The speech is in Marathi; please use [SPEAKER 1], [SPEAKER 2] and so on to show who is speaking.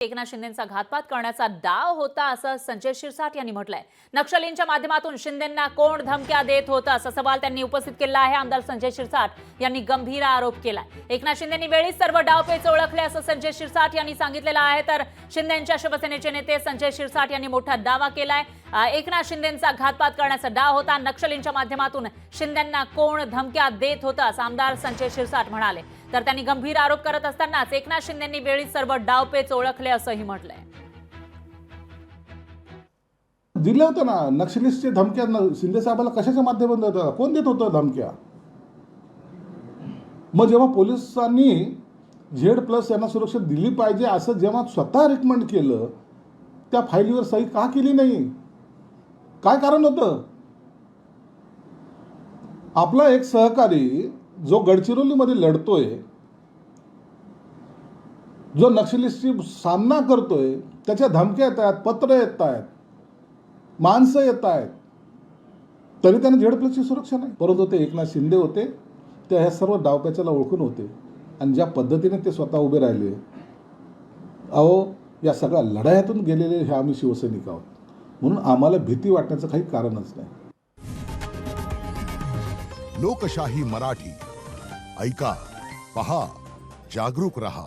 [SPEAKER 1] एकनाथ शिंदेंचा घातपात करण्याचा डाव होता असं संजय शिरसाट यांनी म्हटलंय। नक्षलींच्या माध्यमातून शिंदेंना कोण धमक्या देत होतं असा सवाल त्यांनी उपस्थित केला आहे। आमदार संजय शिरसाट यांनी गंभीर आरोप केलाय। एकनाथ शिंदेंनी वेळीच सर्व डावपेच ओळखले असं संजय शिरसाट यांनी सांगितलेलं आहे। तर शिंदेंच्या शिवसेनेचे नेते संजय शिरसाट यांनी मोठा दावा केलाय। एकनाथ शिंदेंचा घातपात करण्याचा डाव होता। नक्षलींच्या माध्यमातून शिंदेंना कोण धमक्या देत होतं असं आमदार संजय शिरसाट म्हणाले। तर त्यांनी गंभीर आरोप करत असतानाच एकनाथ शिंदेंनी वेळीच सर्व डावपेच ओळखले असंही म्हटलंय।
[SPEAKER 2] दिलं होतं ना नक्षलिस्टचे धमक्या शिंदे साहेबांना कशाच्या माध्यमातून देत होता? कोण देत होतं धमक्या? मग जेव्हा पोलिसांनी Z+ यांना सुरक्षा दिली पाहिजे असं जेव्हा स्वतः रिकमेंड केलं, त्या फाईलीवर सही का केली नाही? काय कारण होतं? आपला एक सहकारी जो गडचिरोलीमध्ये लढतोय, जो नक्षलिस्टशी सामना करतोय, त्याच्या धमक्या येत आहेत, पत्र येत आहेत, माणसं येत आहेत, तरी त्यांना Z+ची सुरक्षा नाही। परंतु ते एकनाथ शिंदे होते, ते ह्या सर्व डावपेचाला ओळखून होते आणि ज्या पद्धतीने ते स्वतः उभे राहिले, अहो या सगळ्या लढायातून गेलेले हे आम्ही शिवसैनिक आहोत, म्हणून आम्हाला भीती वाटण्याचं काही कारणच नाही।
[SPEAKER 3] लोकशाही मराठी ऐका, पहा, जागरूक रहा।